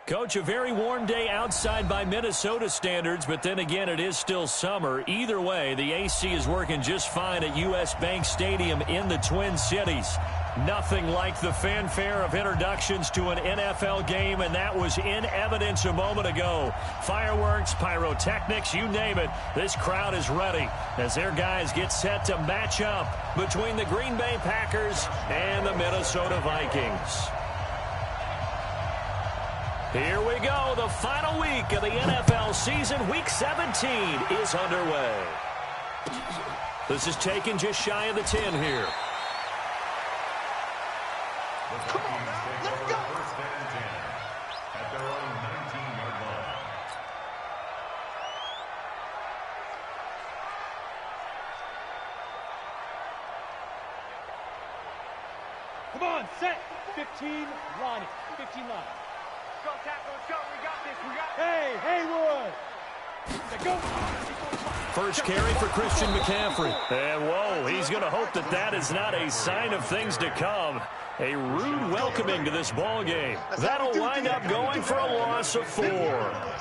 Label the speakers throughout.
Speaker 1: Coach, a very warm day outside by Minnesota standards, but then again, it is still summer. Either way, the AC is working just fine at U.S. Bank Stadium in the Twin Cities. Nothing like the fanfare of introductions to an NFL game, and that was in evidence a moment ago. Fireworks, pyrotechnics, you name it. This crowd is ready as their guys get set to match up between the Green Bay Packers and the Minnesota Vikings. Here we go. The final week of the NFL season. Week 17 is underway. This is taken just shy of the 10 here.
Speaker 2: Come on now, let's go. First and 10 at their own 19-yard line.
Speaker 3: Come on, set. 15, line it. 15 line.
Speaker 4: Go, tackle, let's go. We got this. We got this.
Speaker 3: Hey, Haywood. Let's go.
Speaker 1: First carry for Christian McCaffrey. And, whoa, he's going to hope that that is not a sign of things to come. A rude welcoming to this ball game. That'll wind up going for a loss of 4.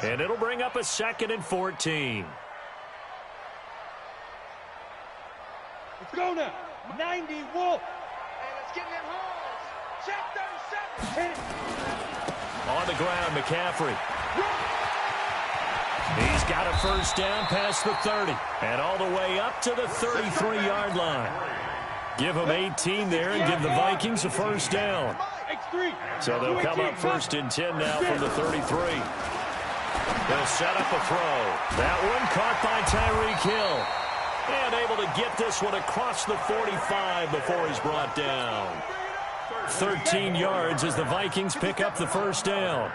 Speaker 1: And it'll bring up a 2nd and 14.
Speaker 3: Let's go now. 90, Wolf.
Speaker 4: Hey, let's get in them holes. Check 37.
Speaker 1: On the ground, McCaffrey. He's got a first down past the 30. And all the way up to the 33-yard line. Give them 18 there and give the Vikings a first down. So they'll come up first and 10 now from the 33. They'll set up a throw. That one caught by Tyreek Hill. And able to get this one across the 45 before he's brought down. 13 yards as the Vikings pick up the first down.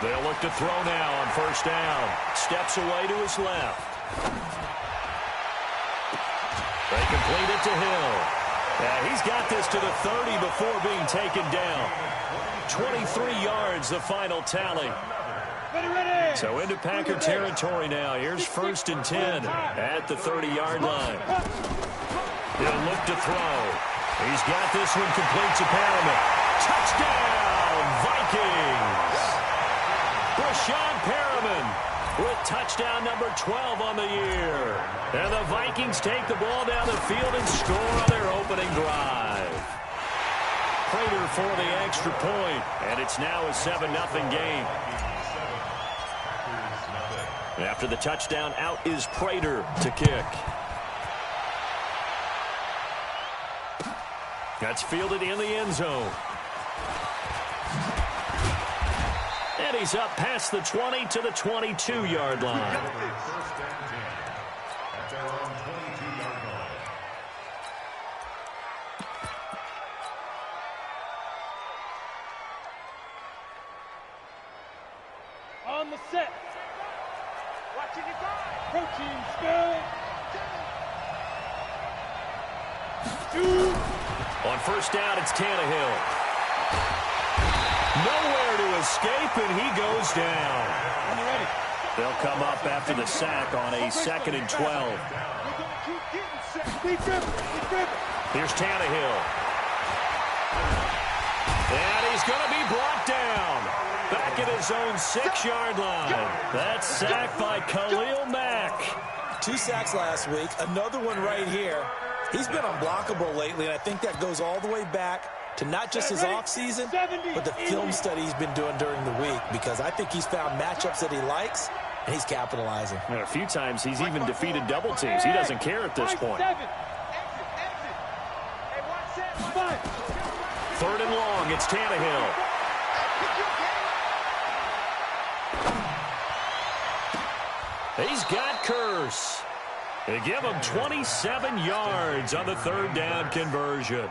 Speaker 1: They'll look to throw now on first down. Steps away to his left. They complete it to Hill. He's got this to the 30 before being taken down. 23 yards, the final tally. So into Packer territory now. Here's first and 10 at the 30-yard line. He'll look to throw. He's got this one complete to Perriman. Touchdown, Vikings! Brashad Perriman with touchdown number 12 on the year. And the Vikings take the ball down the field and score on their opening drive. Prater for the extra point, and it's now a 7-0 game. After the touchdown, out is Prater to kick. That's fielded in the end zone. And he's up past the 20 to the 22-yard line.
Speaker 2: First and 10 at their own 22-yard line.
Speaker 3: On the set.
Speaker 4: Watching it go.
Speaker 3: Protein spill. 2.
Speaker 1: On first down, it's Tannehill. Nowhere to escape, and he goes down. They'll come up after the sack on a 2nd and 12. Here's Tannehill. And he's going to be brought down. Back at his own 6-yard line. That's sacked by Khalil Mack.
Speaker 5: 2 sacks last week, another one right here. He's been unblockable lately, and I think that goes all the way back to not just his offseason, but the film study he's been doing during the week, because I think he's found matchups that he likes, and he's capitalizing.
Speaker 1: And a few times he's even defeated double teams. He doesn't care at this point. 3rd and long, it's Tannehill. He's got Curse. They give him 27 yards on the 3rd down conversion.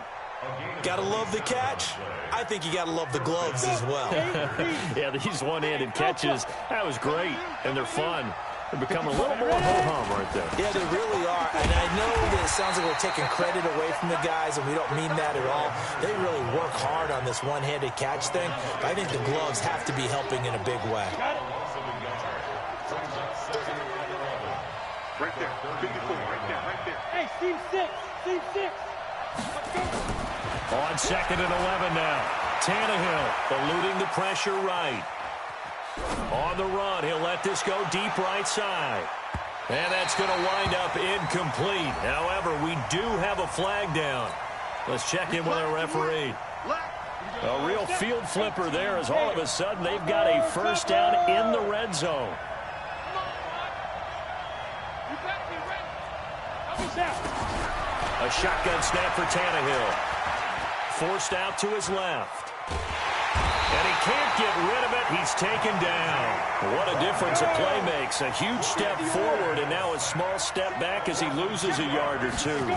Speaker 5: Gotta love the catch. I think you gotta love the gloves as well.
Speaker 1: Yeah, these one-handed catches, that was great, and they're fun. They're becoming a little more ho-hum right there.
Speaker 5: Yeah, they really are, and I know that it sounds like we're taking credit away from the guys, and we don't mean that at all. They really work hard on this one-handed catch thing, but I think the gloves have to be helping in a big way.
Speaker 4: Right there. 54, right there, right there.
Speaker 3: Hey, Team 6. Team 6.
Speaker 1: On 2nd and 11 now. Tannehill eluding the pressure right. On the run, he'll let this go deep right side. And that's going to wind up incomplete. However, we do have a flag down. Let's check in with our referee. A real field flipper there as all of a sudden they've got a first down in the red zone. A shotgun snap for Tannehill. Forced out to his left. And he can't get rid of it. He's taken down. What a difference a play makes. A huge step forward and now a small step back as he loses a yard or two.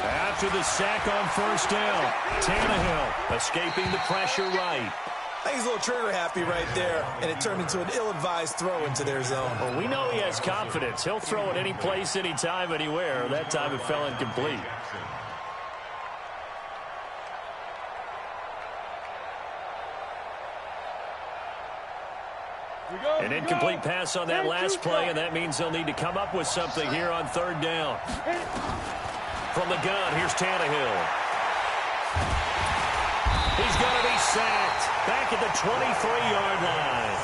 Speaker 1: After the sack on first down, Tannehill escaping the pressure right.
Speaker 5: I think he's a little trigger happy right there, and it turned into an ill-advised throw into their zone.
Speaker 1: Well, we know he has confidence. He'll throw it any place, anytime, anywhere. That time it fell incomplete. An incomplete pass on that last play, and that means they'll need to come up with something here on third down. From the gun, here's Tannehill. He's going to be sacked back at the 23-yard line.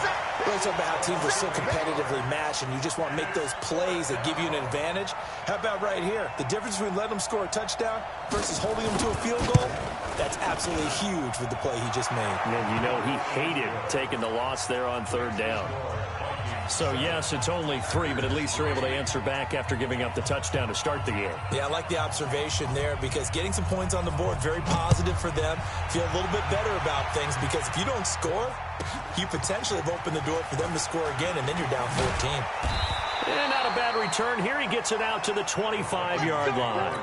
Speaker 5: We're talking about how teams are so competitively matched, and you just want to make those plays that give you an advantage. How about right here? The difference between letting them score a touchdown versus holding them to a field goal, that's absolutely huge with the play he just made.
Speaker 1: And you know he hated taking the loss there on third down. So, yes, it's only 3, but at least they're able to answer back after giving up the touchdown to start the game.
Speaker 5: Yeah, I like the observation there because getting some points on the board, very positive for them. Feel a little bit better about things because if you don't score, you potentially have opened the door for them to score again, and then you're down 14.
Speaker 1: And not a bad return. Here he gets it out to the 25-yard line.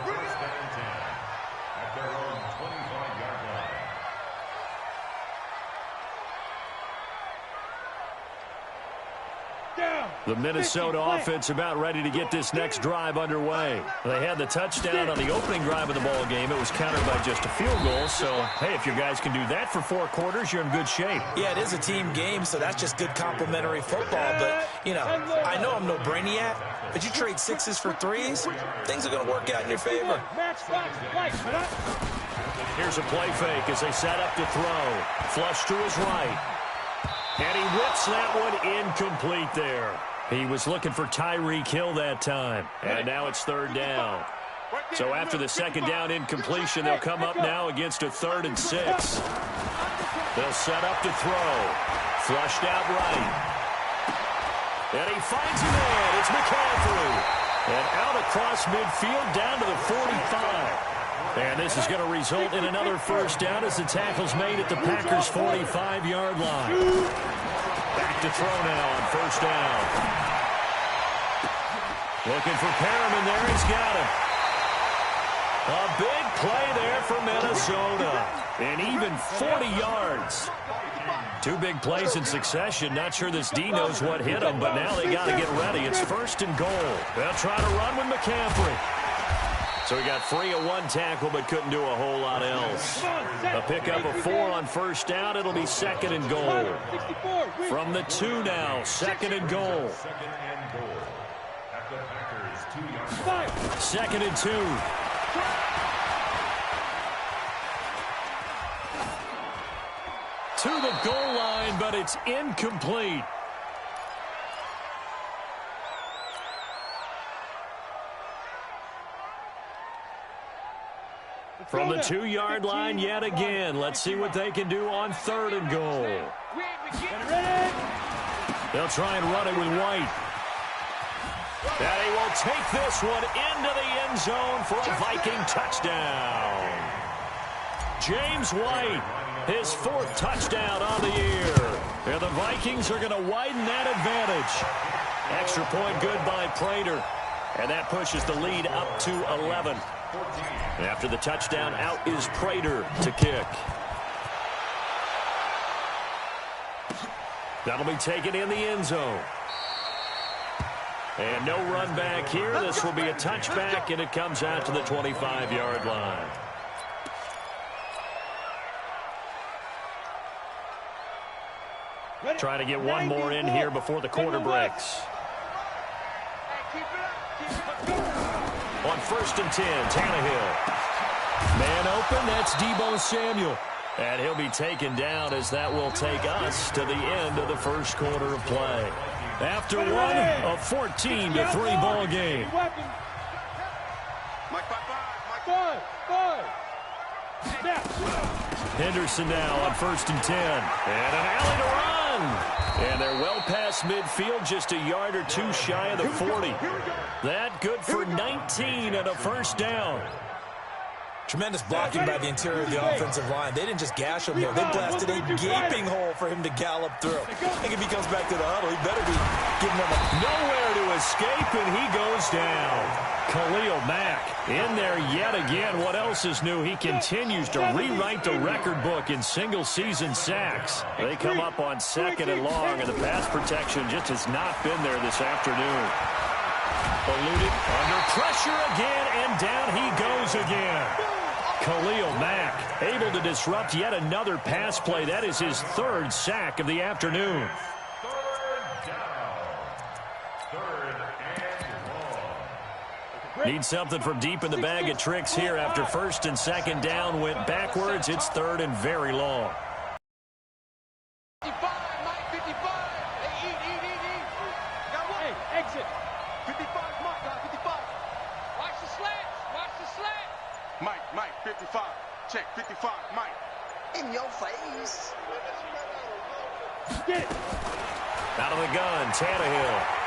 Speaker 1: The Minnesota offense about ready to get this next drive underway. They had the touchdown on the opening drive of the ball game. It was countered by just a field goal. So, hey, if your guys can do that for 4 quarters, you're in good shape.
Speaker 5: Yeah, it is a team game, so that's just good complimentary football. But, you know, I know I'm no brainiac, but you trade 6s for 3s, things are going to work out in your favor.
Speaker 1: Here's a play fake as they set up to throw. Flush to his right. And he whips that one incomplete there. He was looking for Tyreek Hill that time. And now it's third down. So after the second down incompletion, they'll come up now against a 3rd and 6. They'll set up to throw. Flushed out right. And he finds him in. It's McCaffrey. And out across midfield down to the 45. And this is going to result in another first down as the tackle's made at the Packers' 45-yard line. Back to throw now on first down. Looking for Perriman there. He's got him. A big play there for Minnesota. And even 40 yards. 2 big plays in succession. Not sure this D knows what hit him, but now they got to get ready. It's 1st and goal. They'll try to run with McCaffrey. So he got free of 1 tackle, but couldn't do a whole lot else. A pickup of 4 on first down. It'll be 2nd and goal. From the 2 now, 2nd and goal. 2nd and 2. To the goal line, but it's incomplete. From the 2-yard line yet again. Let's see what they can do on 3rd and goal. They'll try and run it with White. And he will take this one into the end zone for a Viking touchdown. James White, his 4th touchdown on the year. And the Vikings are going to widen that advantage. Extra point good by Prater. And that pushes the lead up to 11. After the touchdown, out is Prater to kick. That'll be taken in the end zone. And no run back here. This will be a touchback, and it comes out to the 25-yard line. Trying to get one more in here before the quarter breaks. On 1st and 10, Tannehill. Man open, that's Deebo Samuel. And he'll be taken down as that will take us to the end of the first quarter of play. After one, a 14-3 ball game. Henderson now on 1st and 10. And an alley to run. And they're well past midfield, just a yard or two shy of the 40. That good for 19 and a first down.
Speaker 5: Tremendous blocking by the interior of the offensive line. They didn't just gash him there. They blasted a gaping hole for him to gallop through. I think if he comes back to the huddle, he better be giving them
Speaker 1: nowhere to escape, and he goes down. Khalil Mack in there yet again. What else is new? He continues to rewrite the record book in single-season sacks. They come up on 2nd and long, and the pass protection just has not been there this afternoon. Eluded, under pressure again, and down he goes again. Khalil Mack able to disrupt yet another pass play. That is his 3rd sack of the afternoon. Need something from deep in the bag of tricks here after 1st and 2nd down went backwards. It's 3rd and very long.
Speaker 4: 55, Mike, 55. Hey, eat. Got one. Hey, exit. 55, Mike, 55. Watch the slant. Mike, 55. Check, 55, Mike. In your face.
Speaker 3: Get it.
Speaker 1: Out of the gun, Tannehill.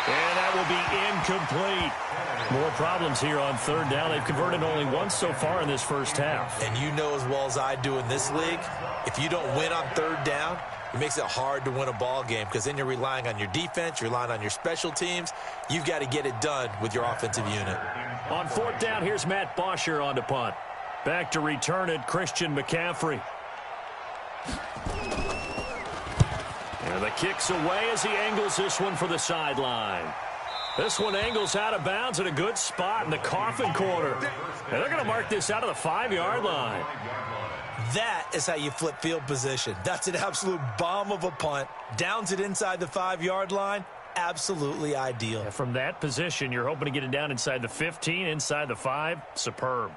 Speaker 1: And that will be incomplete. More problems here on 3rd down. They've converted only once so far in this first half.
Speaker 5: And you know as well as I do in this league, if you don't win on 3rd down, it makes it hard to win a ball game because then you're relying on your defense, you're relying on your special teams. You've got to get it done with your offensive unit.
Speaker 1: On 4th down, here's Matt Bosher on to punt. Back to return it, Christian McCaffrey. And the kick's away as he angles this one for the sideline. This one angles out of bounds at a good spot in the coffin corner. And they're going to mark this out of the 5-yard line.
Speaker 5: That is how you flip field position. That's an absolute bomb of a punt. Downs it inside the 5-yard line. Absolutely ideal.
Speaker 1: And from that position, you're hoping to get it down inside the 15, inside the 5. Superb.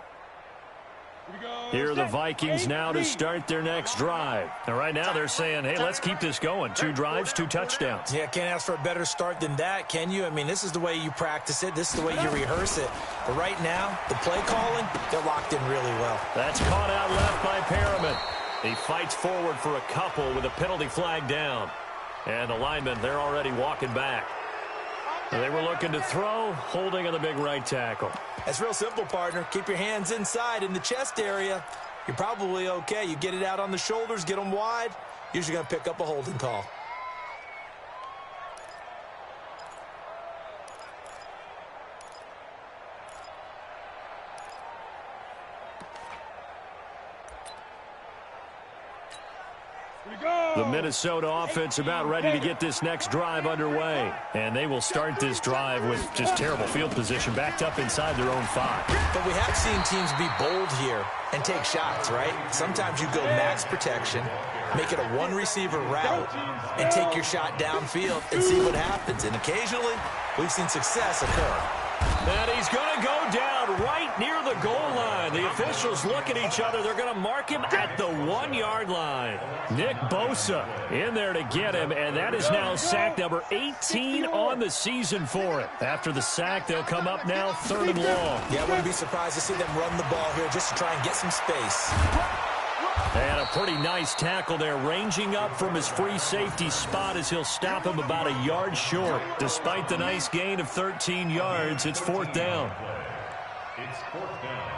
Speaker 1: Here are the Vikings now to start their next drive. And right now they're saying, hey, let's keep this going. 2 drives, 2 touchdowns.
Speaker 5: Yeah, can't ask for a better start than that, can you? I mean, this is the way you practice it. This is the way you rehearse it. But right now, the play calling, they're locked in really well.
Speaker 1: That's caught out left by Perriman. He fights forward for a couple with a penalty flag down. And the linemen, they're already walking back. They were looking to throw, holding on the big right tackle.
Speaker 5: That's real simple, partner. Keep your hands inside in the chest area. You're probably okay. You get it out on the shoulders, get them wide. Usually going to pick up a holding call.
Speaker 1: The Minnesota offense about ready to get this next drive underway. And they will start this drive with just terrible field position, backed up inside their own 5.
Speaker 5: But we have seen teams be bold here and take shots, right? Sometimes you go max protection, make it a 1-receiver route, and take your shot downfield and see what happens. And occasionally, we've seen success occur.
Speaker 1: And he's going to go down right near the goal line. The officials look at each other. They're going to mark him at the 1-yard line. Nick Bosa in there to get him, and that is now sack number 18 on the season for it. After the sack, they'll come up now 3rd and long.
Speaker 5: Yeah, I wouldn't be surprised to see them run the ball here just to try and get some space.
Speaker 1: And a pretty nice tackle there, ranging up from his free safety spot as he'll stop him about a yard short. Despite the nice gain of 13 yards, it's 4th down.
Speaker 2: It's 4th down.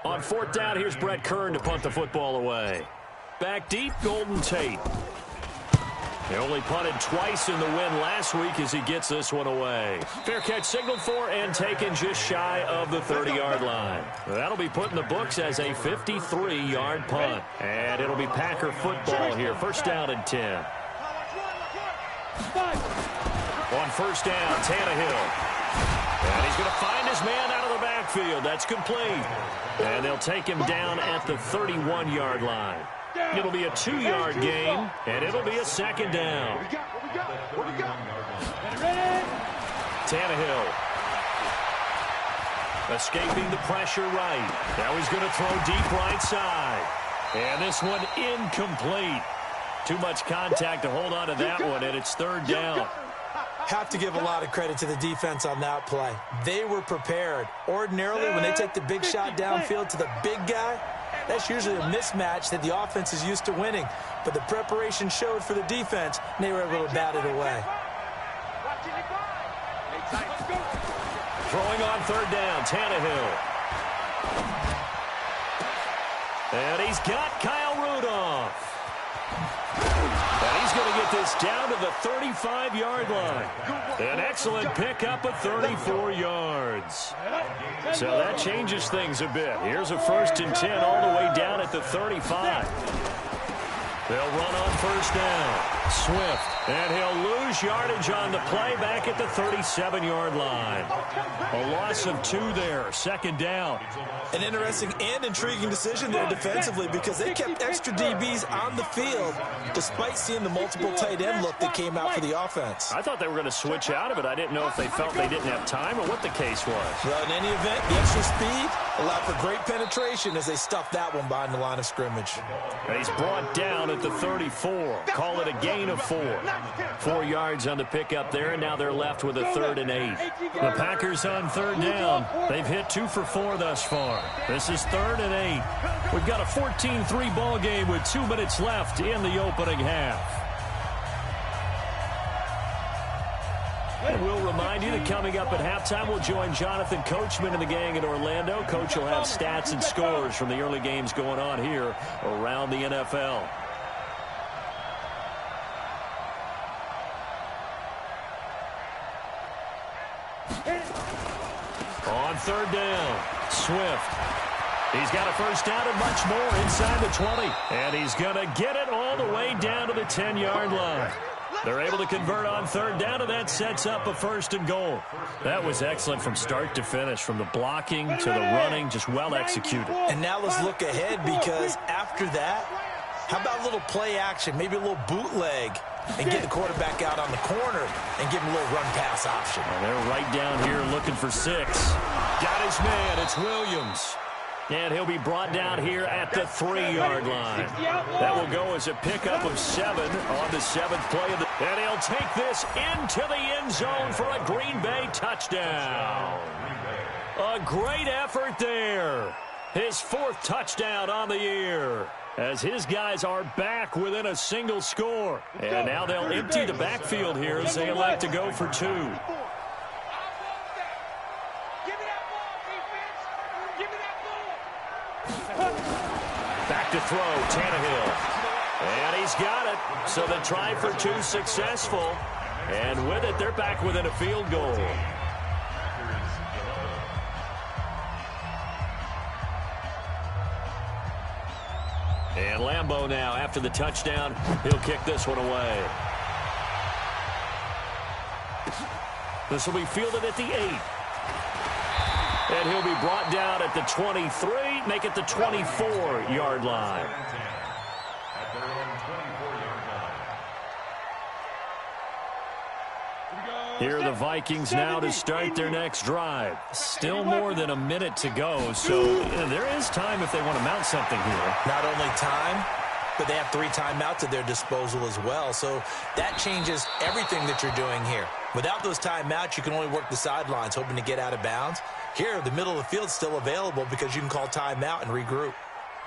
Speaker 1: On 4th down, here's Brett Kern to punt the football away. Back deep, Golden Tate. He only punted twice in the win last week as he gets this one away. Fair catch signaled for and taken just shy of the 30-yard line. That'll be put in the books as a 53-yard punt. And it'll be Packer football here. 1st down and 10. On 1st down, Tannehill. And he's going to find his man out of the backfield. That's complete. And they'll take him down at the 31-yard line. It'll be a 2-yard gain, and it'll be a 2nd down.
Speaker 4: What we got?
Speaker 1: Tannehill. Escaping the pressure right. Now he's going to throw deep right side. And this one incomplete. Too much contact to hold on to that one, and it's third down.
Speaker 5: Have to give a lot of credit to the defense on that play. They were prepared. Ordinarily, when they take the big shot downfield to the big guy, that's usually a mismatch that the offense is used to winning. But the preparation showed for the defense, and they were able to bat it away.
Speaker 1: Throwing on third down, Tannehill. And he's got Kyle Rudolph. And he's going to get this down to the 35-yard line. An excellent pickup of 34 yards. So that changes things a bit. Here's a 1st and 10 all the way down at the 35. They'll run on first down. Swift, and he'll lose yardage on the play back at the 37-yard line. A loss of 2 there, 2nd down.
Speaker 5: An interesting and intriguing decision there defensively because they kept extra DBs on the field despite seeing the multiple tight end look that came out for the offense.
Speaker 1: I thought they were going to switch out of it. I didn't know if they felt they didn't have time or what the case was.
Speaker 5: Well, in any event, the extra speed allowed for great penetration as they stuffed that one behind the line of scrimmage.
Speaker 1: And he's brought down at the 34. Call it a gain of 4. 4 yards on the pickup there, and now they're left with a 3rd and 8. The Packers on third down. They've hit 2 for 4 thus far. This is 3rd and 8. We've got a 14-3 ball game with 2 minutes left in the opening half. And we'll remind you that coming up at halftime, we'll join Jonathan Coachman and the gang in Orlando. Coach will have stats and scores from the early games going on here around the NFL. On third down, Swift. He's got a first down and much more inside the 20. And he's going to get it all the way down to the 10-yard line. They're able to convert on third down, and that sets up a 1st and goal. That was excellent from start to finish, from the blocking to the running, just well executed.
Speaker 5: And now let's look ahead because after that, how about a little play action, maybe a little bootleg, and get the quarterback out on the corner and give him a little run-pass option.
Speaker 1: And they're right down here looking for 6. Got his man. It's Williams. And he'll be brought down here at the 3-yard line. That will go as a pickup of 7 on the 7th play of the... And he'll take this into the end zone for a Green Bay touchdown. A great effort there. His 4th touchdown on the year, as his guys are back within a single score. And now they'll empty the backfield here as they elect to go for 2. Back to throw, Tannehill. And he's got it. So the try for 2 successful. And with it, they're back within a field goal. And Lambeau now, after the touchdown, he'll kick this one away. This will be fielded at the 8. And he'll be brought down at the 23, make it the 24-yard line. Here are the Vikings now to start their next drive. Still more than a minute to go, so there is time if they want to mount something here.
Speaker 5: Not only time, but they have 3 timeouts at their disposal as well, so that changes everything that you're doing here. Without those timeouts, you can only work the sidelines, hoping to get out of bounds. Here, the middle of the field's still available because you can call timeout and regroup.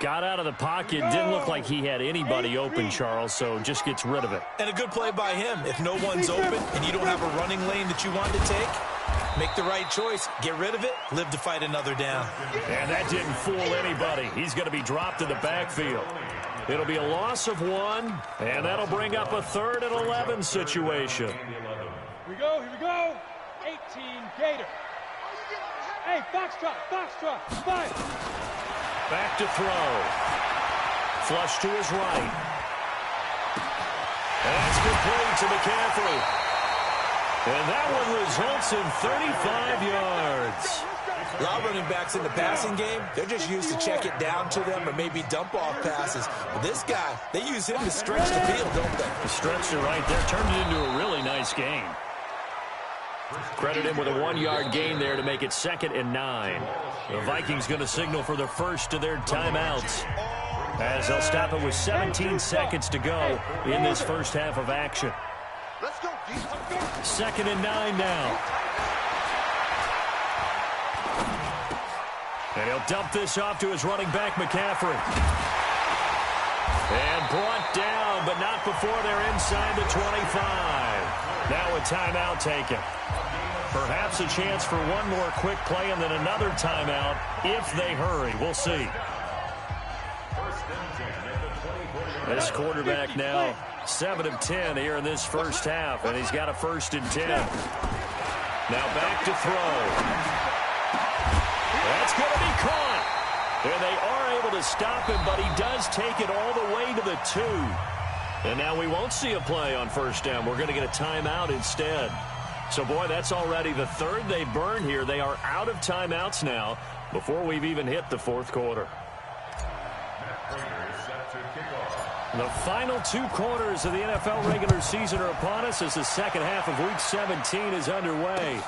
Speaker 1: Got out of the pocket. Didn't look like he had anybody open, Charles, so just gets rid of it.
Speaker 5: And a good play by him. If no one's open and you don't have a running lane that you want to take, make the right choice. Get rid of it. Live to fight another down.
Speaker 1: And that didn't fool anybody. He's going to be dropped in the backfield. It'll be a loss of 1, and that'll bring up a 3rd and 11 situation.
Speaker 3: Here we go. 18 Gator. Hey, Foxtrot, 5.
Speaker 1: Back to throw. Flush to his right. And that's complete to McCaffrey. And that one results in 35 yards.
Speaker 5: A lot of running backs in the passing game, they're just used to check it down to them or maybe dump off passes. But this guy, they use him to stretch the field, don't they?
Speaker 1: Stretched it right there. Turned it into a really nice game. Credit him with a 1-yard gain there to make it 2nd and 9. The Vikings going to signal for the first of their timeouts, as they'll stop it with 17 seconds to go in this first half of action. 2nd and 9 now. And he'll dump this off to his running back, McCaffrey. And brought down, but not before they're inside the 25. Now a timeout taken. Perhaps a chance for one more quick play and then another timeout if they hurry. We'll see. This quarterback now 7 of 10 here in this first half, and he's got a 1st and 10. Now back to throw. That's going to be caught. And they are able to stop him, but he does take it all the way to the 2. And now we won't see a play on 1st down. We're going to get a timeout instead. So, boy, that's already the 3rd they burned here. They are out of timeouts now before we've even hit the 4th quarter. The final 2 quarters of the NFL regular season are upon us as the second half of Week 17 is underway.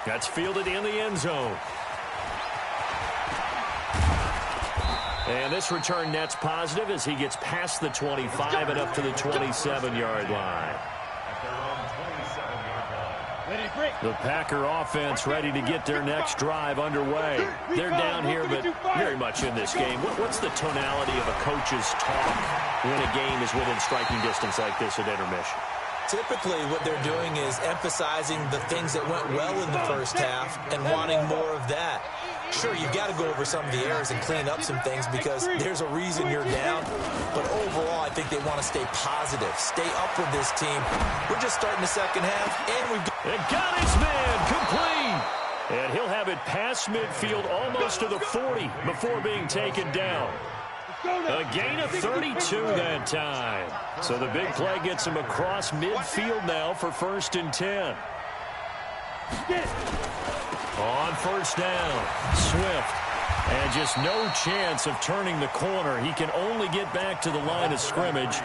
Speaker 1: That's fielded in the end zone. And this return net's positive as he gets past the 25 and up to the 27-yard line. The Packer offense ready to get their next drive underway. They're down here, but very much in this game. What's the tonality of a coach's talk when a game is within striking distance like this at intermission?
Speaker 5: Typically, what they're doing is emphasizing the things that went well in the first half and wanting more of that. Sure, you've got to go over some of the errors and clean up some things because there's a reason you're down. But overall, I think they want to stay positive, stay up with this team. We're just starting the second half, and we've
Speaker 1: got his man complete. And he'll have it past midfield almost to the 40 before being taken down. A gain of 32 that time. So the big play gets him across midfield now for 1st and 10. On 1st down, Swift. And just no chance of turning the corner. He can only get back to the line of scrimmage.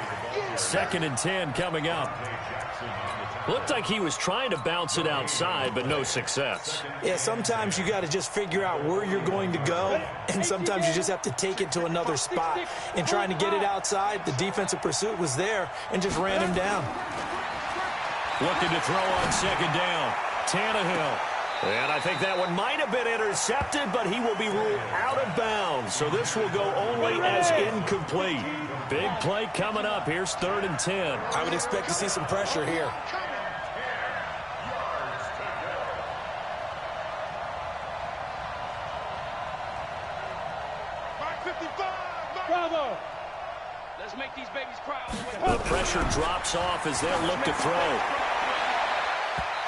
Speaker 1: 2nd and 10 coming up. Looked like he was trying to bounce it outside, but no success.
Speaker 5: Yeah, sometimes you got to just figure out where you're going to go, and sometimes you just have to take it to another spot. In trying to get it outside, the defensive pursuit was there and just ran him down.
Speaker 1: Looking to throw on 2nd down. Tannehill. And I think that one might have been intercepted, but he will be ruled out of bounds. So this will go only as incomplete. Big play coming up. Here's 3rd and 10.
Speaker 5: I would expect to see some pressure here.
Speaker 3: Bravo!
Speaker 4: Let's make these babies cry.
Speaker 1: The pressure drops off as they'll look to throw.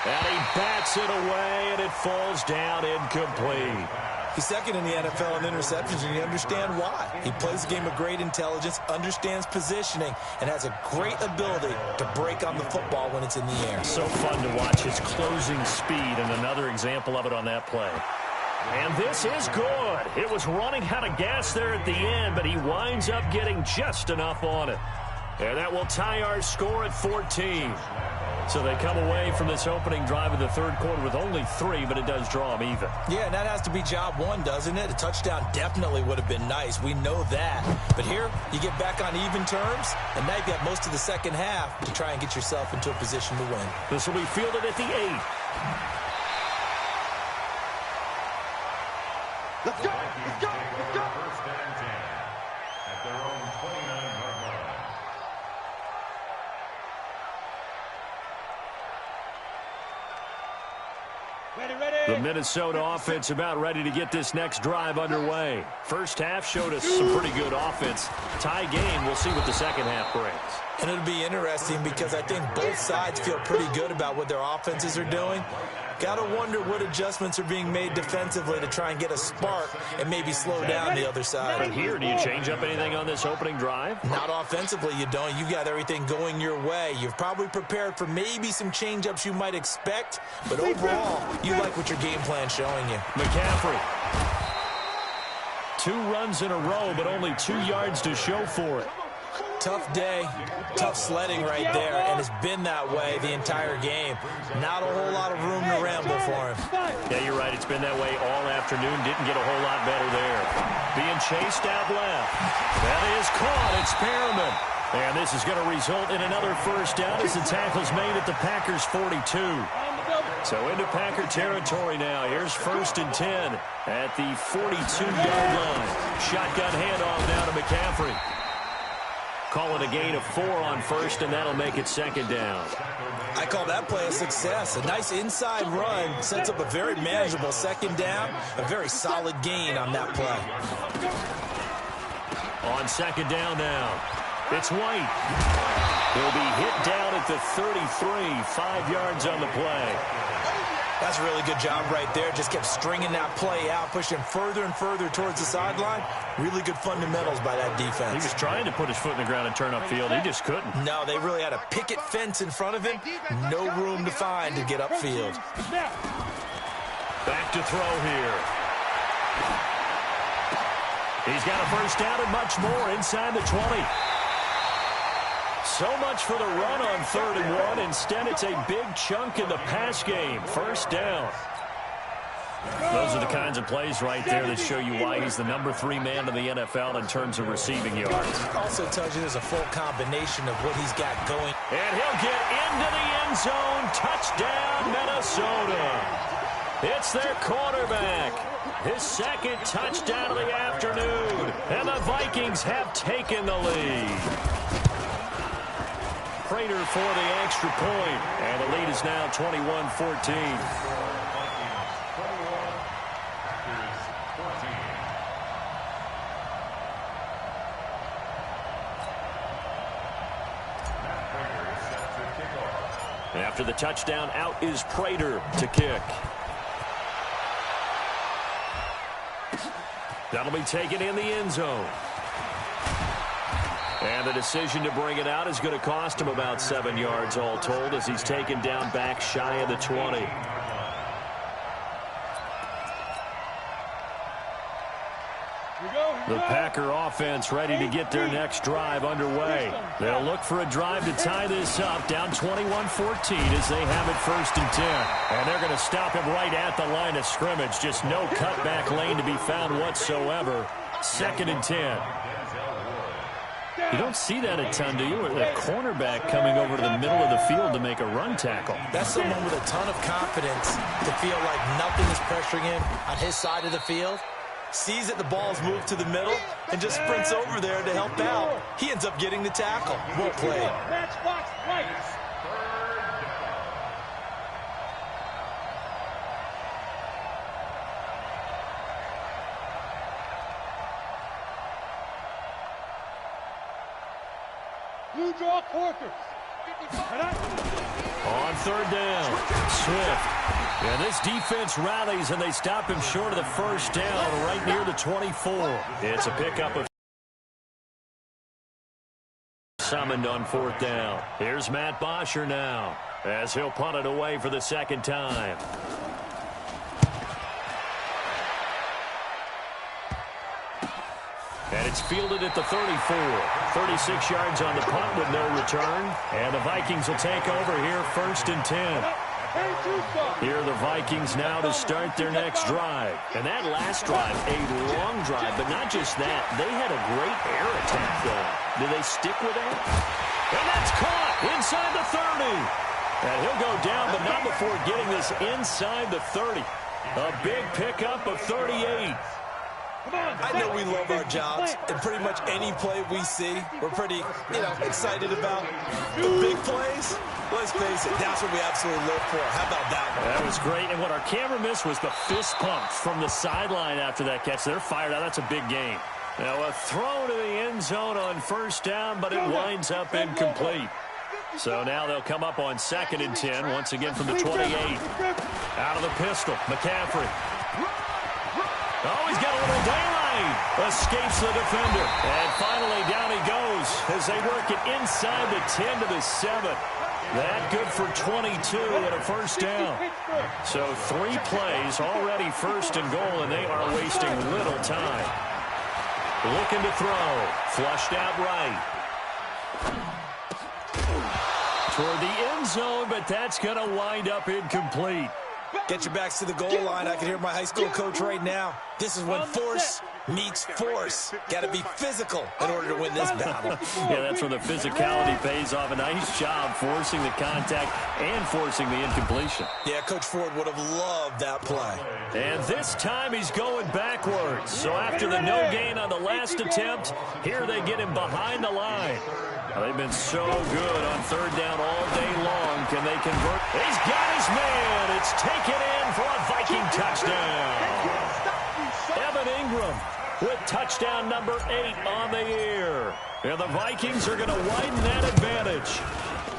Speaker 1: And he bats it away, and it falls down incomplete.
Speaker 5: He's 2nd in the NFL in interceptions, and you understand why. He plays a game of great intelligence, understands positioning, and has a great ability to break on the football when it's in the air.
Speaker 1: So fun to watch his closing speed, and another example of it on that play. And this is good. It was running out of gas there at the end, but he winds up getting just enough on it. And that will tie our score at 14. So they come away from this opening drive of the 3rd quarter with only 3, but it does draw them even.
Speaker 5: Yeah, and that has to be job 1, doesn't it? A touchdown definitely would have been nice. We know that. But here, you get back on even terms, and now you've got most of the second half to try and get yourself into a position to win.
Speaker 1: This will be fielded at the 8.
Speaker 4: Let's go! Let's go! Let's go!
Speaker 2: 1st and 10 at their own 29-yard line.
Speaker 1: The Minnesota offense about ready to get this next drive underway. First half showed us some pretty good offense. Tie game, we'll see what the second half brings.
Speaker 5: And it'll be interesting because I think both sides feel pretty good about what their offenses are doing. Got to wonder what adjustments are being made defensively to try and get a spark and maybe slow down the other side.
Speaker 1: And here, do you change up anything on this opening drive?
Speaker 5: Not offensively, you don't. You got everything going your way. You've probably prepared for maybe some change-ups you might expect, but overall, you like what your game plan's showing you.
Speaker 1: McCaffrey. 2 runs in a row, but only 2 yards to show for it.
Speaker 5: tough day, tough sledding right there, and it's been that way the entire game. Not a whole lot of room to ramble for him.
Speaker 1: Yeah, you're right. It's been that way all afternoon. Didn't get a whole lot better there. Being chased out left. That is caught. It's Perriman. And this is going to result in another first down as the tackle's made at the Packers' 42. So into Packer territory now. Here's 1st and 10 at the 42-yard line. Shotgun handoff now to McCaffrey. Call it a gain of 4 on 1st, and that'll make it 2nd down.
Speaker 5: I call that play a success. A nice inside run sets up a very manageable 2nd down. A very solid gain on that play.
Speaker 1: On 2nd down now, it's White. He'll be hit down at the 33, 5 yards on the play.
Speaker 5: That's a really good job right there. Just kept stringing that play out, pushing further and further towards the sideline. Really good fundamentals by that defense.
Speaker 1: He was trying to put his foot in the ground and turn upfield. He just couldn't.
Speaker 5: No, they really had a picket fence in front of him. No room to find to get upfield.
Speaker 1: Back to throw here. He's got a first down and much more inside the 20. So much for the run on 3rd and 1. Instead, it's a big chunk in the pass game. First down. Those are the kinds of plays right there that show you why he's the number 3 man in the NFL in terms of receiving yards.
Speaker 5: Also tells you there's a full combination of what he's got going.
Speaker 1: And he'll get into the end zone. Touchdown, Minnesota. It's their quarterback. His 2nd touchdown of the afternoon. And the Vikings have taken the lead. Prater for the extra point. And the lead is now 21-14. After the touchdown, out is Prater to kick. That'll be taken in the end zone. And the decision to bring it out is going to cost him about 7 yards all told as he's taken down back shy of the 20. The Packer offense ready to get their next drive underway. They'll look for a drive to tie this up, down 21-14 as they have it 1st and 10. And they're going to stop him right at the line of scrimmage. Just no cutback lane to be found whatsoever. 2nd and 10. You don't see that a ton, do you? A cornerback coming over to the middle of the field to make a run tackle.
Speaker 5: That's someone with a ton of confidence to feel like nothing is pressuring him on his side of the field. Sees that the ball's moved to the middle and just sprints over there to help out. He ends up getting the tackle. Well played.
Speaker 3: Matchbox right. Blue draw Corkers.
Speaker 1: On 3rd down, Swift. And this defense rallies, and they stop him short of the first down right near the 24. It's a pickup of summoned on 4th down. Here's Matt Bosher now as he'll punt it away for the 2nd time. And it's fielded at the 34. 36 yards on the punt with no return. And the Vikings will take over here 1st and 10. Here are the Vikings now to start their next drive. And that last drive, a long drive, but not just that. They had a great air attack going. Do they stick with that? And that's caught inside the 30. And he'll go down, but not before getting this inside the 30. A big pickup of 38.
Speaker 5: I know we love our jobs, and pretty much any play we see, we're pretty, excited about. The big plays, let's face it, that's what we absolutely live for. How about that one?
Speaker 1: That was great, and what our camera missed was the fist pump from the sideline after that catch. They're fired out. That's a big game. Now a throw to the end zone on 1st down, but it winds up incomplete. So now they'll come up on 2nd and 10, once again from the 28. Out of the pistol, McCaffrey. Oh, he's got a little daylight. Escapes the defender. And finally down he goes as they work it inside the 10 to the 7. That good for 22 and a first down. So 3 plays already 1st and goal, and they are wasting little time. Looking to throw. Flushed out right. toward the end zone, but that's going to wind up incomplete.
Speaker 5: Get your backs to the goal line. I can hear my high school coach right now. This is when force meets force. Got to be physical in order to win this battle.
Speaker 1: Yeah, that's where the physicality pays off. A nice job forcing the contact and forcing the incompletion.
Speaker 5: Yeah, Coach Ford would have loved that play.
Speaker 1: And this time he's going backwards. So after the no gain on the last attempt, here they get him behind the line. They've been so good on third down all day long. Can they convert? He's got his man. It's taken in for a Viking touchdown. Evan Ingram with touchdown number 8 on the year. And the Vikings are going to widen that advantage.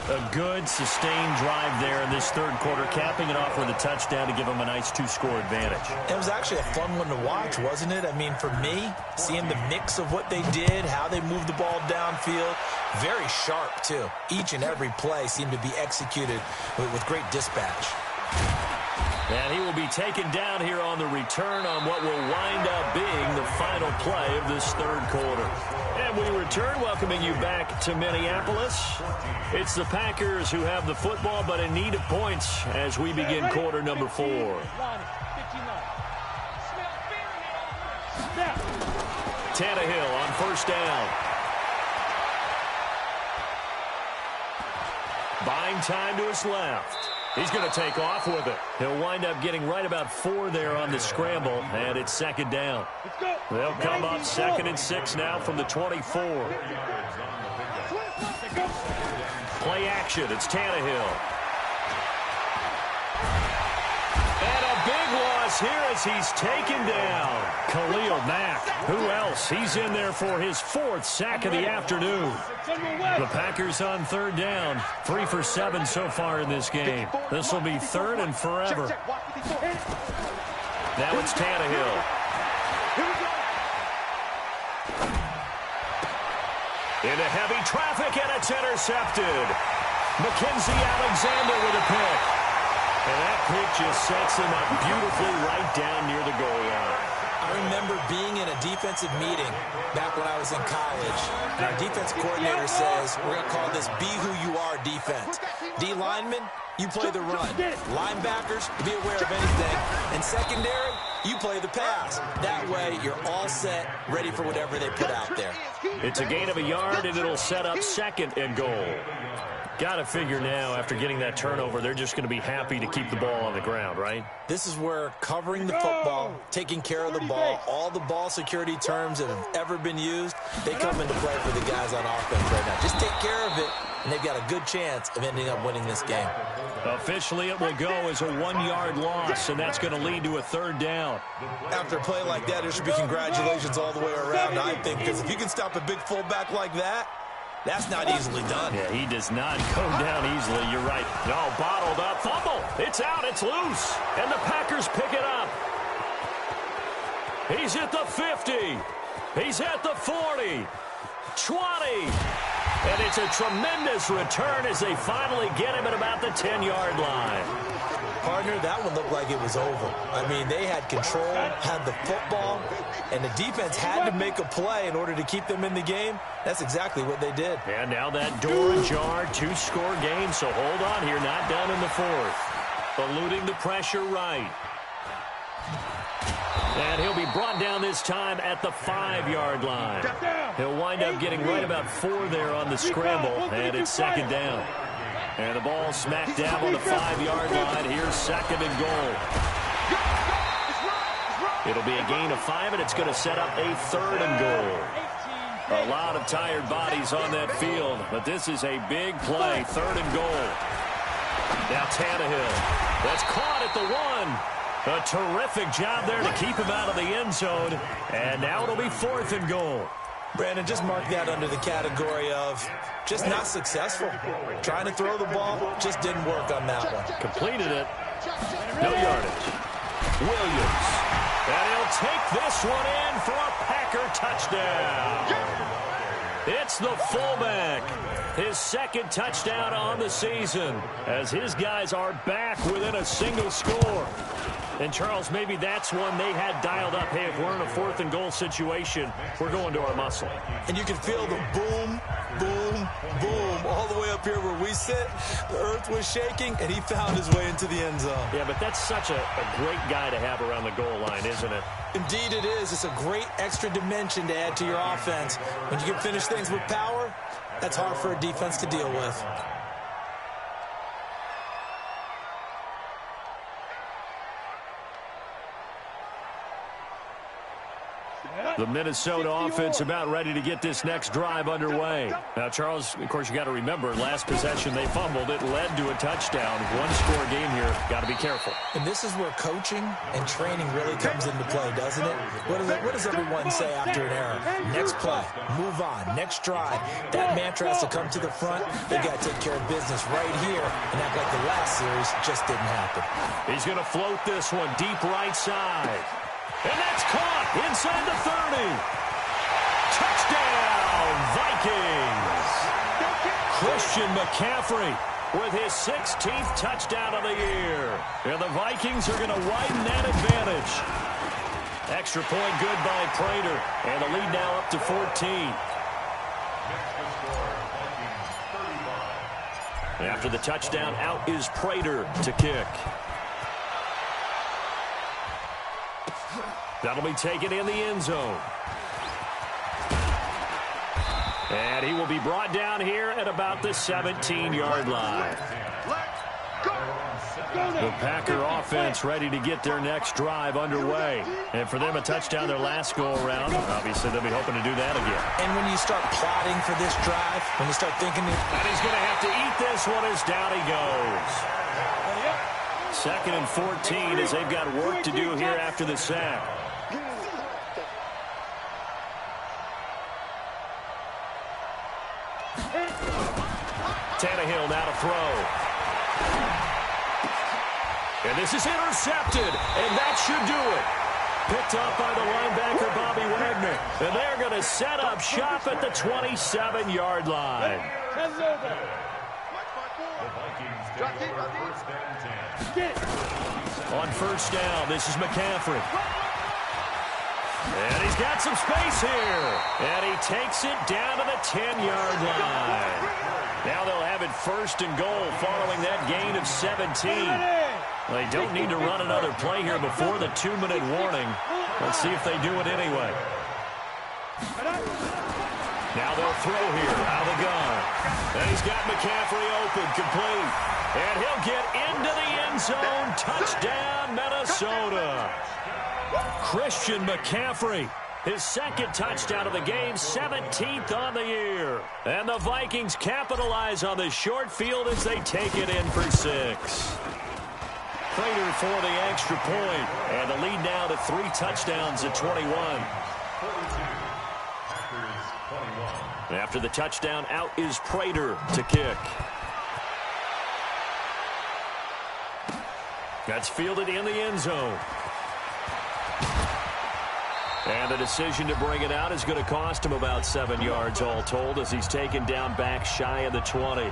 Speaker 1: A good, sustained drive there in this third quarter, capping it off with a touchdown to give them a nice 2-score advantage.
Speaker 5: It was actually a fun one to watch, wasn't it? I mean, for me, seeing the mix of what they did, how they moved the ball downfield, very sharp, too. Each and every play seemed to be executed with great dispatch.
Speaker 1: And he will be taken down here on the return on what will wind up being the final play of this third quarter. And we return, welcoming you back to Minneapolis. It's the Packers who have the football, but in need of points as we begin quarter number 4. Tannehill on first down. Buying time to his left. He's going to take off with it. He'll wind up getting right about 4 there on the scramble, and it's second down. They'll come up 2nd and 6 now from the 24. Play action. It's Tannehill. And a big loss here as he's taken down. Khalil Mack. Who else? He's in there for his 4th sack of the afternoon. The Packers on third down. 3 for 7 so far in this game. This will be 3rd and forever. Now it's Tannehill. Into heavy traffic, and it's intercepted. Mackenzie Alexander with a pick. And that pick just sets him up beautifully right down near the goal line.
Speaker 5: I remember being in a defensive meeting back when I was in college, and our defense coordinator says, we're going to call this be who you are defense. D linemen, you play the run. Linebackers, be aware of anything. And secondary, you play the pass. That way, you're all set, ready for whatever they put out there.
Speaker 1: It's a gain of a yard, and it'll set up 2nd and goal. Got to figure now, after getting that turnover, they're just going to be happy to keep the ball on the ground, right?
Speaker 5: This is where covering the football, taking care of the ball, all the ball security terms that have ever been used, they come into play for the guys on offense right now. Just take care of it, and they've got a good chance of ending up winning this game.
Speaker 1: Officially, it will go as a 1-yard loss, and that's going to lead to a 3rd down.
Speaker 5: After a play like that, there should be congratulations all the way around, I think, because if you can stop a big fullback like that, that's not easily done.
Speaker 1: Yeah, he does not go down easily. You're right. No, bottled up. Fumble. It's out. It's loose. And the Packers pick it up. He's at the 50. He's at the 40. 20. And it's a tremendous return as they finally get him at about the 10-yard line.
Speaker 5: Partner, that one looked like it was over. I mean, they had control, had the football, and the defense had to make a play in order to keep them in the game. That's exactly what they did.
Speaker 1: And now that door ajar, 2-score game, so hold on here, not done in the 4th. Eluding the pressure right. And he'll be brought down this time at the 5-yard line. He'll wind up getting right about 4 there on the scramble, and it's 2nd down. And the ball smacked down on the 5-yard line. Here's 2nd and goal. It'll be a gain of 5, and it's going to set up a 3rd and goal. A lot of tired bodies on that field, but this is a big play. 3rd and goal. Now Tannehill. That's caught at the 1. A terrific job there to keep him out of the end zone. And now it'll be 4th and goal.
Speaker 5: Brandon, just mark that under the category of just not successful. Trying to throw the ball, just didn't work on that one.
Speaker 1: Completed it. No yardage. Williams. And he'll take this one in for a Packer touchdown. It's the fullback. His 2nd touchdown on the season as his guys are back within a single score. And, Charles, maybe that's one they had dialed up. Hey, if we're in a 4th and goal situation, we're going to our muscle.
Speaker 5: And you can feel the boom, boom, boom all the way up here where we sit. The earth was shaking, and he found his way into the end zone.
Speaker 1: Yeah, but that's such a great guy to have around the goal line, isn't it?
Speaker 5: Indeed it is. It's a great extra dimension to add to your offense. When you can finish things with power, that's hard for a defense to deal with.
Speaker 1: The Minnesota offense about ready to get this next drive underway. Now, Charles, of course, you got to remember, last possession they fumbled. It led to a touchdown. One-score game here. Got to be careful.
Speaker 5: And this is where coaching and training really comes into play, doesn't it? What does everyone say after an error? Next play, move on, next drive. That mantra has to come to the front. They got to take care of business right here and act like the last series just didn't happen.
Speaker 1: He's going to float this one deep right side. And that's caught inside the 30. Touchdown, Vikings. Christian McCaffrey with his 16th touchdown of the year. And the Vikings are going to widen that advantage. Extra point good by Prater. And the lead now up to 14. After the touchdown, out is Prater to kick. That'll be taken in the end zone. And he will be brought down here at about the 17-yard line. The Packer offense ready to get their next drive underway. And for them, a touchdown their last go-around. Obviously, they'll be hoping to do that again.
Speaker 5: And when you start plotting for this drive, when you start thinking...
Speaker 1: And he's going to have to eat this one as down he goes. 2nd and 14 as they've got work to do here after the sack. Tannehill now to throw. And this is intercepted, and that should do it. Picked up by the linebacker, Bobby Wagner. And they're going to set up shop at the 27-yard line. On first down, this is McCaffrey. And he's got some space here. And he takes it down to the 10-yard line. Now they'll have it 1st and goal following that gain of 17. They don't need to run another play here before the 2-minute warning. Let's see if they do it anyway. Now they'll throw here out of the gun. And he's got McCaffrey open, complete. And he'll get into the end zone. Touchdown, Minnesota. Christian McCaffrey, his 2nd touchdown of the game, 17th on the year. And the Vikings capitalize on the short field as they take it in for 6. Prater for the extra point. And the lead now to 3 touchdowns at 21. After the touchdown, out is Prater to kick. That's fielded in the end zone. And the decision to bring it out is going to cost him about 7 yards all told as he's taken down back shy of the 20.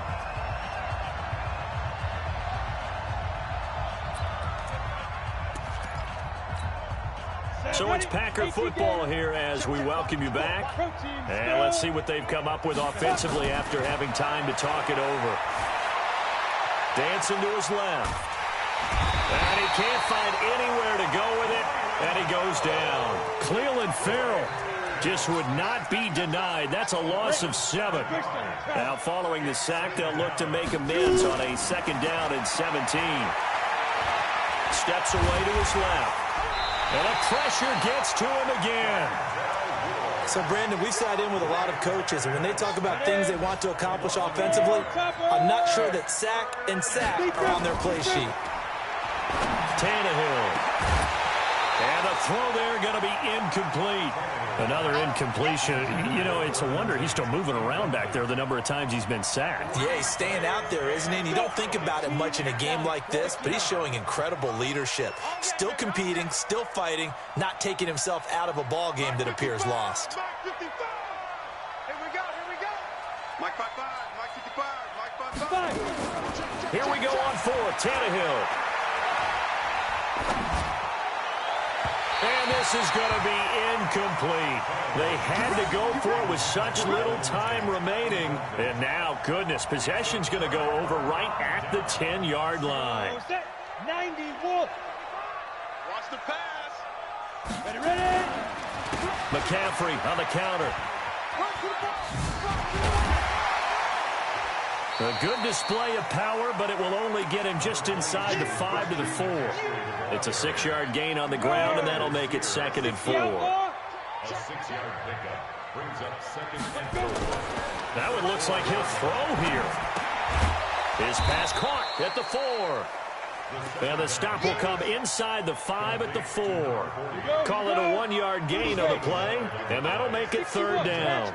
Speaker 1: So it's Packer football here as we welcome you back. And let's see what they've come up with offensively after having time to talk it over. Dancing to his left. And he can't find anywhere to go with it. And he goes down. Cleveland Farrell just would not be denied. That's a loss of 7. Now following the sack, they'll look to make amends on a 2nd down and 17. Steps away to his left. And the pressure gets to him again.
Speaker 5: So, Brandon, we've sat in with a lot of coaches, and when they talk about things they want to accomplish offensively, I'm not sure that sack and sack are on their play sheet.
Speaker 1: Tannehill. And the throw there going to be incomplete. Another incompletion. You know, it's a wonder he's still moving around back there the number of times he's been sacked.
Speaker 5: Yeah, he's staying out there, isn't he? And you don't think about it much in a game like this, but he's showing incredible leadership. Still competing, still fighting, not taking himself out of a ball game that appears lost.
Speaker 4: Here we go. Mike 55, Mike 55, Mike 55.
Speaker 1: Here we go on 4th. Tannehill. And this is going to be incomplete. They had to go for it with such little time remaining. And now, goodness, possession's going to go over right at the 10-yard line.
Speaker 3: 91.
Speaker 4: Watch the pass.
Speaker 3: Ready.
Speaker 1: McCaffrey on the counter. A good display of power, but it will only get him just inside the 5 to the 4. It's a 6-yard gain on the ground, and that'll make it 2nd and 4.
Speaker 2: A 6-yard pickup brings up 2nd and 4.
Speaker 1: That one looks like he'll throw here. His pass caught at the 4. And the stop will come inside the 5 at the 4. Call it a 1-yard gain on the play, and that'll make it 3rd down.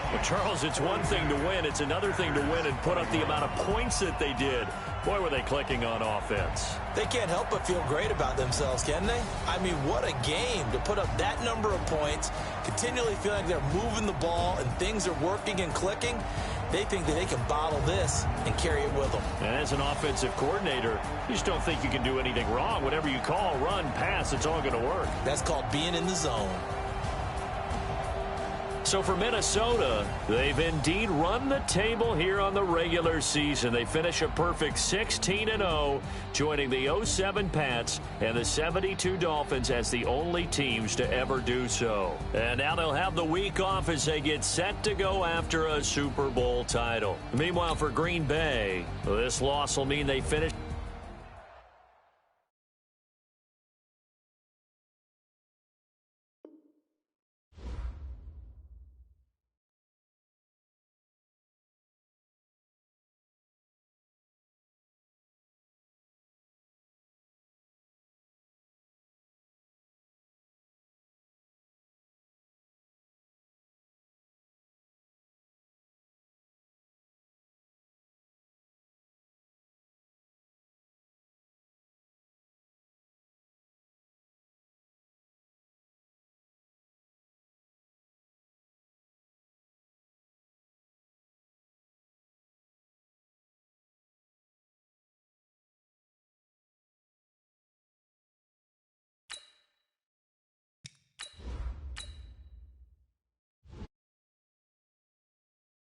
Speaker 1: Well, Charles, it's one thing to win. It's another thing to win and put up the amount of points that they did. Boy, were they clicking on offense.
Speaker 5: They can't help but feel great about themselves, can they? I mean, what a game to put up that number of points, continually feeling like they're moving the ball and things are working and clicking. They think that they can bottle this and carry it with them.
Speaker 1: And as an offensive coordinator, you just don't think you can do anything wrong. Whatever you call, run, pass, it's all going to work.
Speaker 5: That's called being in the zone.
Speaker 1: So for Minnesota, they've indeed run the table here on the regular season. They finish a perfect 16-0, joining the 07 Pats and the 72 Dolphins as the only teams to ever do so. And now they'll have the week off as they get set to go after a Super Bowl title. Meanwhile, for Green Bay, this loss will mean they finish